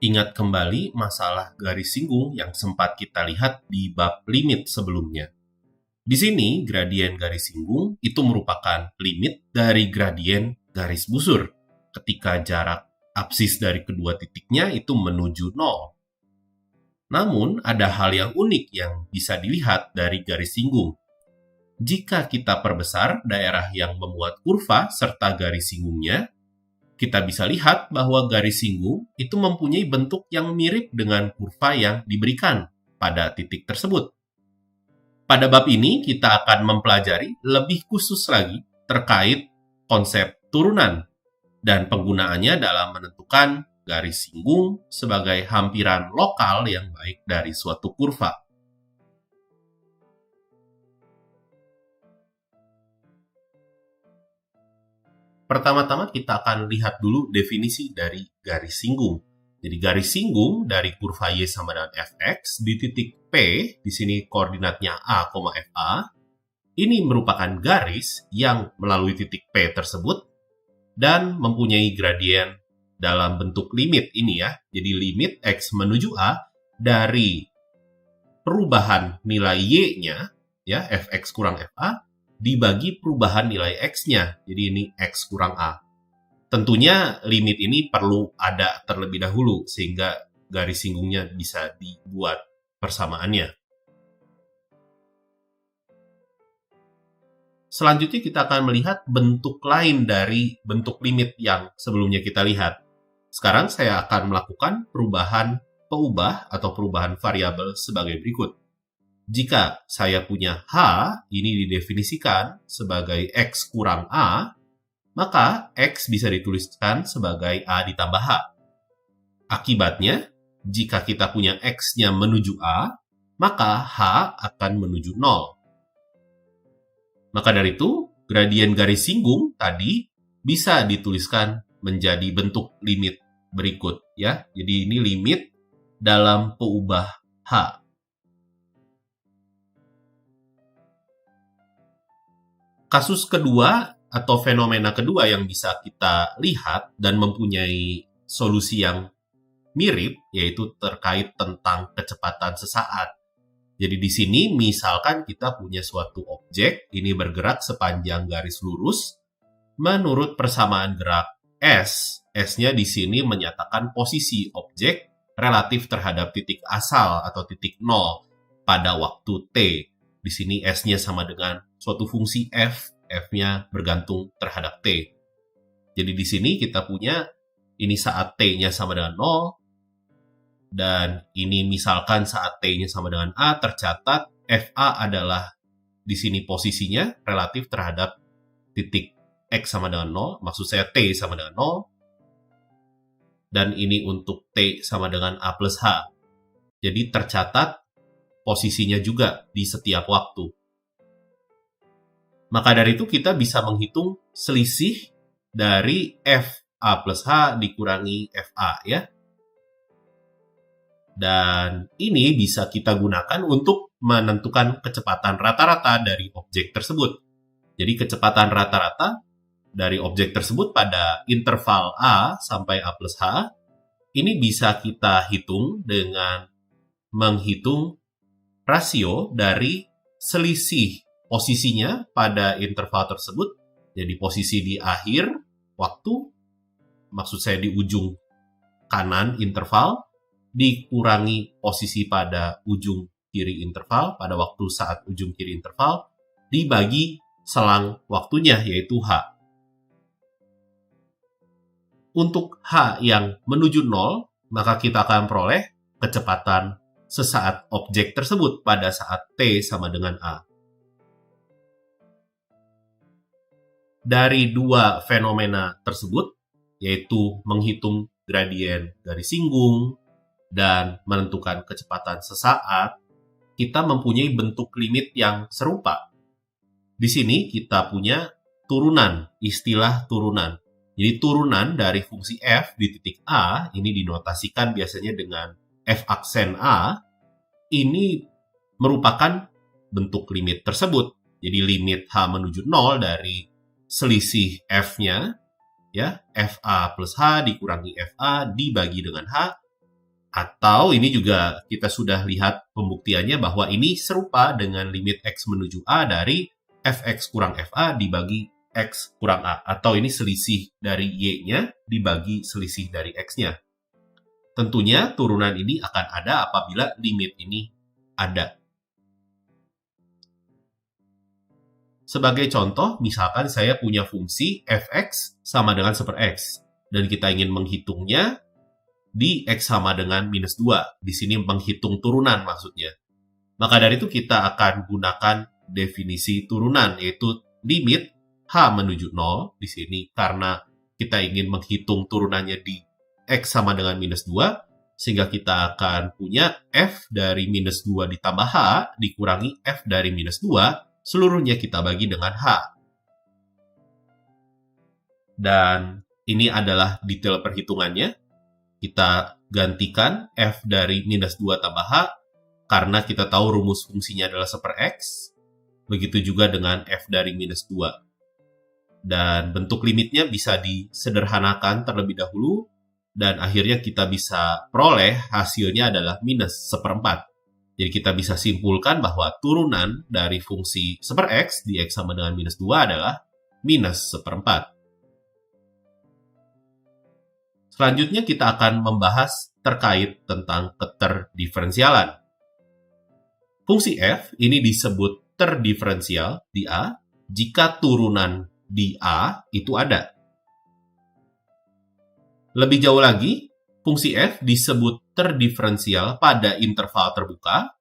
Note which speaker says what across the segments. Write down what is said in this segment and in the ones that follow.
Speaker 1: Ingat kembali masalah garis singgung yang sempat kita lihat di bab limit sebelumnya. Di sini, gradien garis singgung itu merupakan limit dari gradien garis busur ketika jarak apsis dari kedua titiknya itu menuju 0. Namun, ada hal yang unik yang bisa dilihat dari garis singgung. Jika kita perbesar daerah yang memuat kurva serta garis singgungnya, kita bisa lihat bahwa garis singgung itu mempunyai bentuk yang mirip dengan kurva yang diberikan pada titik tersebut. Pada bab ini, kita akan mempelajari lebih khusus lagi terkait konsep turunan dan penggunaannya dalam menentukan garis singgung sebagai hampiran lokal yang baik dari suatu kurva. Pertama-tama kita akan lihat dulu definisi dari garis singgung. Jadi garis singgung dari kurva Y sama dengan Fx di titik P, di sini koordinatnya A, FA, ini merupakan garis yang melalui titik P tersebut dan mempunyai gradien dalam bentuk limit ini ya. Jadi limit X menuju A dari perubahan nilai Y-nya, ya, Fx kurang Fa, dibagi perubahan nilai X-nya. Jadi ini X kurang A. Tentunya limit ini perlu ada terlebih dahulu sehingga garis singgungnya bisa dibuat persamaannya. Selanjutnya kita akan melihat bentuk lain dari bentuk limit yang sebelumnya kita lihat. Sekarang saya akan melakukan perubahan peubah atau perubahan variabel sebagai berikut. Jika saya punya H, ini didefinisikan sebagai X kurang A, maka X bisa dituliskan sebagai A ditambah H. Akibatnya, jika kita punya X-nya menuju A, maka H akan menuju 0. Maka dari itu, gradien garis singgung tadi bisa dituliskan menjadi bentuk limit berikut, ya. Jadi ini limit dalam peubah H. Kasus kedua atau fenomena kedua yang bisa kita lihat dan mempunyai solusi yang mirip, yaitu terkait tentang kecepatan sesaat. Jadi di sini misalkan kita punya suatu objek, ini bergerak sepanjang garis lurus, menurut persamaan gerak S, S-nya di sini menyatakan posisi objek relatif terhadap titik asal atau titik 0 pada waktu T. Di sini S-nya sama dengan suatu fungsi F, F-nya bergantung terhadap T. Jadi di sini kita punya ini saat T-nya sama dengan 0, dan ini misalkan saat T-nya sama dengan A, tercatat FA adalah di sini posisinya relatif terhadap titik X sama dengan 0, maksud saya T sama dengan 0, dan ini untuk T sama dengan A plus H. Jadi tercatat posisinya juga di setiap waktu. Maka dari itu kita bisa menghitung selisih dari FA plus H dikurangi FA ya. Dan ini bisa kita gunakan untuk menentukan kecepatan rata-rata dari objek tersebut. Jadi kecepatan rata-rata dari objek tersebut pada interval A sampai A plus H, ini bisa kita hitung dengan menghitung rasio dari selisih posisinya pada interval tersebut. Jadi posisi di akhir waktu, maksud saya di ujung kanan interval, dikurangi posisi pada ujung kiri interval, pada waktu saat ujung kiri interval, dibagi selang waktunya, yaitu H. Untuk H yang menuju 0, maka kita akan peroleh kecepatan sesaat objek tersebut pada saat T sama dengan A. Dari dua fenomena tersebut, yaitu menghitung gradien garis singgung dan menentukan kecepatan sesaat, kita mempunyai bentuk limit yang serupa. Di sini kita punya turunan, istilah turunan. Jadi turunan dari fungsi f di titik A, ini dinotasikan biasanya dengan f aksen A, ini merupakan bentuk limit tersebut. Jadi limit H menuju 0 dari selisih f-nya, ya, FA plus H dikurangi FA dibagi dengan H, Atau ini juga kita sudah lihat pembuktiannya bahwa ini serupa dengan limit X menuju A dari Fx kurang Fa dibagi X kurang A. Atau ini selisih dari Y-nya dibagi selisih dari X-nya. Tentunya turunan ini akan ada apabila limit ini ada. Sebagai contoh, misalkan saya punya fungsi fx sama dengan 1/x, dan kita ingin menghitungnya di x sama dengan minus 2. Di sini menghitung turunan maksudnya. Maka dari itu kita akan gunakan definisi turunan, yaitu limit h menuju 0 di sini, karena kita ingin menghitung turunannya di x sama dengan minus 2, sehingga kita akan punya f dari minus 2 ditambah h dikurangi f dari minus 2, seluruhnya kita bagi dengan H. Dan ini adalah detail perhitungannya. Kita gantikan F dari minus 2 tambah H, karena kita tahu rumus fungsinya adalah 1/x. Begitu juga dengan F dari minus 2. Dan bentuk limitnya bisa disederhanakan terlebih dahulu, dan akhirnya kita bisa peroleh hasilnya adalah minus 1/4. Jadi kita bisa simpulkan bahwa turunan dari fungsi 1/x di x sama dengan minus 2 adalah minus 1/4. Selanjutnya kita akan membahas terkait tentang keterdiferensialan. Fungsi f ini disebut terdiferensial di A jika turunan di A itu ada. Lebih jauh lagi, fungsi f disebut terdiferensial pada interval terbuka.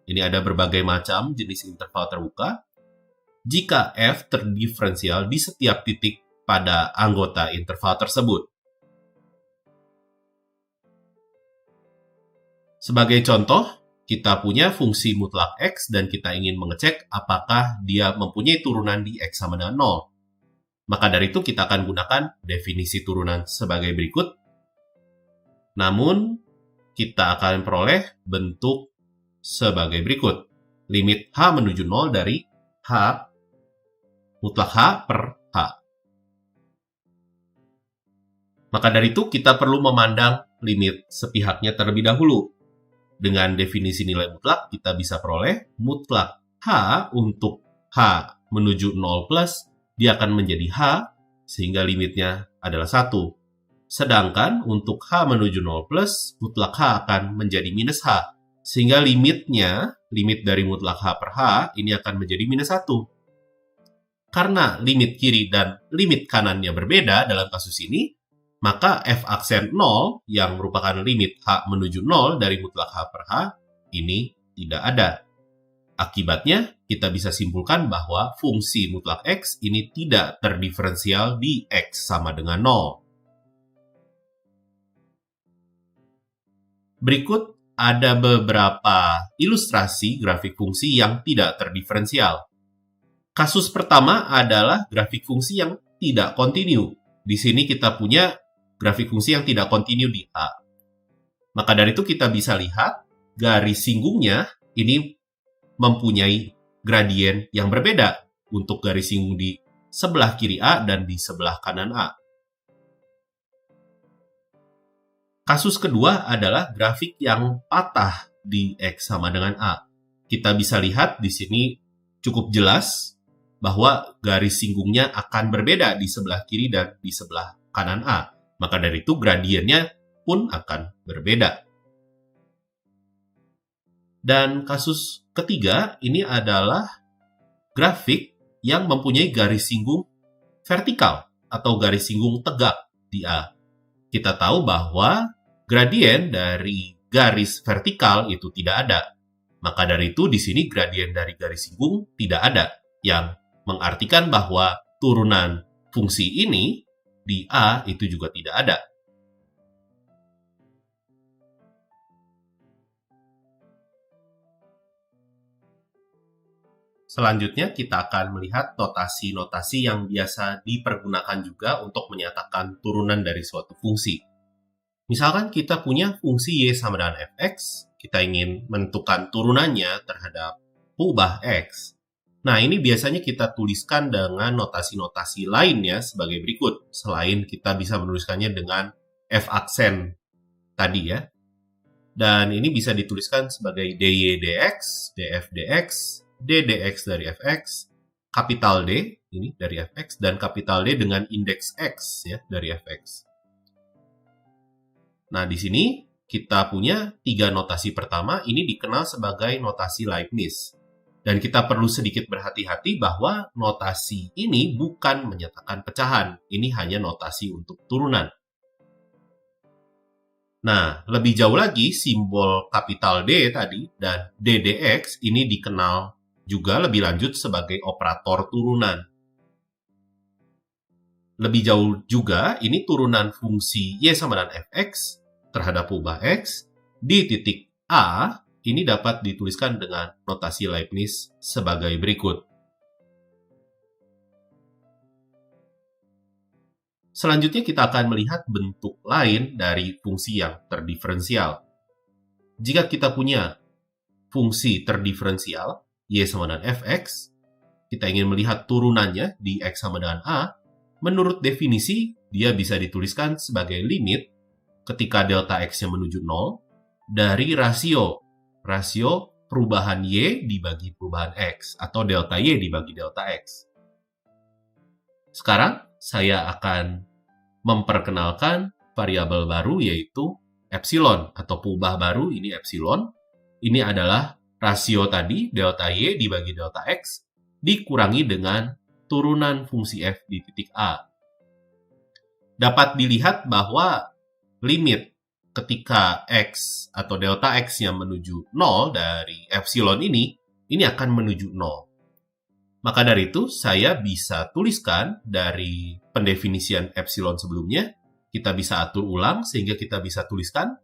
Speaker 1: Ini ada berbagai macam jenis interval terbuka. Jika f terdiferensial di setiap titik pada anggota interval tersebut. Sebagai contoh, kita punya fungsi mutlak x dan kita ingin mengecek apakah dia mempunyai turunan di x sama dengan 0. Maka dari itu kita akan gunakan definisi turunan sebagai berikut. Namun, kita akan peroleh bentuk sebagai berikut. Limit h menuju 0 dari h mutlak h per h. Maka dari itu kita perlu memandang limit sepihaknya terlebih dahulu. Dengan definisi nilai mutlak, kita bisa peroleh mutlak h untuk h menuju 0 plus, dia akan menjadi h, sehingga limitnya adalah 1. Sedangkan untuk h menuju 0 plus, mutlak h akan menjadi minus h. Sehingga limit dari mutlak h per h, ini akan menjadi minus 1. Karena limit kiri dan limit kanannya berbeda dalam kasus ini, maka f aksen 0 yang merupakan limit h menuju 0 dari mutlak h per h, ini tidak ada. Akibatnya, kita bisa simpulkan bahwa fungsi mutlak x ini tidak terdiferensial di x sama dengan 0. Berikut ada beberapa ilustrasi grafik fungsi yang tidak terdiferensial. Kasus pertama adalah grafik fungsi yang tidak kontinu. Di sini kita punya grafik fungsi yang tidak kontinu di A. Maka dari itu kita bisa lihat garis singgungnya ini mempunyai gradien yang berbeda untuk garis singgung di sebelah kiri A dan di sebelah kanan A. Kasus kedua adalah grafik yang patah di X sama dengan A. Kita bisa lihat di sini cukup jelas bahwa garis singgungnya akan berbeda di sebelah kiri dan di sebelah kanan A. Maka dari itu gradiennya pun akan berbeda. Dan kasus ketiga ini adalah grafik yang mempunyai garis singgung vertikal atau garis singgung tegak di A. Kita tahu bahwa gradien dari garis vertikal itu tidak ada. Maka dari itu di sini gradien dari garis singgung tidak ada, yang mengartikan bahwa turunan fungsi ini di A itu juga tidak ada. Selanjutnya kita akan melihat notasi-notasi yang biasa dipergunakan juga untuk menyatakan turunan dari suatu fungsi. Misalkan kita punya fungsi y sama dengan fx, kita ingin menentukan turunannya terhadap ubah x. Nah, ini biasanya kita tuliskan dengan notasi-notasi lainnya sebagai berikut, selain kita bisa menuliskannya dengan f aksen tadi ya. Dan ini bisa dituliskan sebagai dy dx, df dx, ddx dari fx, kapital D ini dari fx, dan kapital D dengan indeks x ya dari fx. Nah, di sini kita punya 3 notasi pertama, ini dikenal sebagai notasi Leibniz. Dan kita perlu sedikit berhati-hati bahwa notasi ini bukan menyatakan pecahan, ini hanya notasi untuk turunan. Nah, lebih jauh lagi, simbol kapital D tadi dan ddx ini dikenal juga lebih lanjut sebagai operator turunan. Lebih jauh juga, ini turunan fungsi y sama dengan fx terhadap ubah x di titik A, ini dapat dituliskan dengan notasi Leibniz sebagai berikut. Selanjutnya kita akan melihat bentuk lain dari fungsi yang terdiferensial. Jika kita punya fungsi terdiferensial, y sama dengan fx, kita ingin melihat turunannya di x sama dengan a, menurut definisi, dia bisa dituliskan sebagai limit ketika delta x-nya menuju 0 dari rasio perubahan y dibagi perubahan x, atau delta y dibagi delta x. Sekarang, saya akan memperkenalkan variabel baru yaitu epsilon atau peubah baru, ini epsilon. Ini adalah rasio tadi delta y dibagi delta x dikurangi dengan turunan fungsi f di titik A. Dapat dilihat bahwa limit ketika x atau delta x-nya menuju 0 dari epsilon ini akan menuju 0. Maka dari itu, saya bisa tuliskan dari pendefinisian epsilon sebelumnya, kita bisa atur ulang sehingga kita bisa tuliskan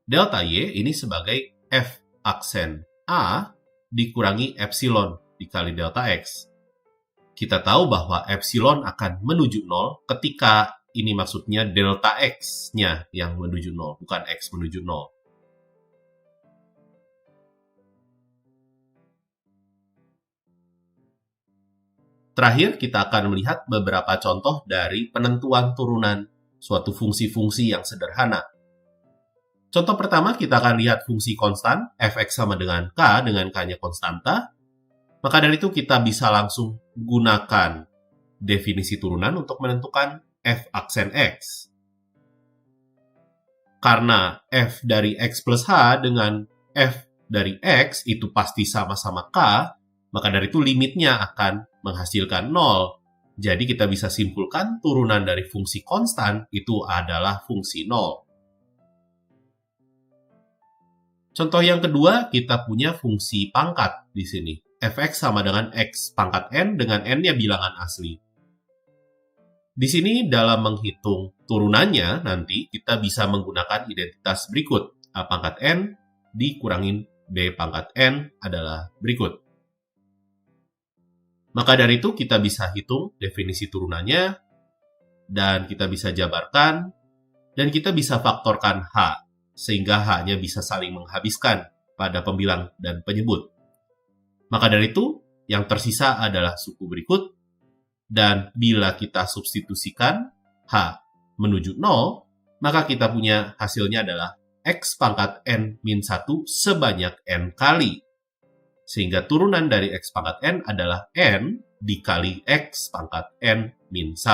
Speaker 1: delta y ini sebagai f aksen A dikurangi epsilon dikali delta x. Kita tahu bahwa epsilon akan menuju 0 ketika ini maksudnya delta x-nya yang menuju 0, bukan x menuju 0. Terakhir, kita akan melihat beberapa contoh dari penentuan turunan suatu fungsi-fungsi yang sederhana. Contoh pertama, kita akan lihat fungsi konstan, fx sama dengan k, dengan k-nya konstanta. Maka dari itu, kita bisa langsung gunakan definisi turunan untuk menentukan f aksen x. Karena f dari x plus h dengan f dari x itu pasti sama-sama k, maka dari itu limitnya akan menghasilkan 0. Jadi kita bisa simpulkan turunan dari fungsi konstan itu adalah fungsi 0. Contoh yang kedua, kita punya fungsi pangkat di sini. Fx sama dengan x pangkat n dengan n-nya bilangan asli. Di sini dalam menghitung turunannya nanti kita bisa menggunakan identitas berikut. A pangkat n dikurangin b pangkat n adalah berikut. Maka dari itu kita bisa hitung definisi turunannya, dan kita bisa jabarkan, dan kita bisa faktorkan H, sehingga H-nya bisa saling menghabiskan pada pembilang dan penyebut. Maka dari itu, yang tersisa adalah suku berikut, dan bila kita substitusikan H menuju 0, maka kita punya hasilnya adalah X pangkat N-1 sebanyak N kali. Sehingga turunan dari X pangkat N adalah N dikali X pangkat N-1.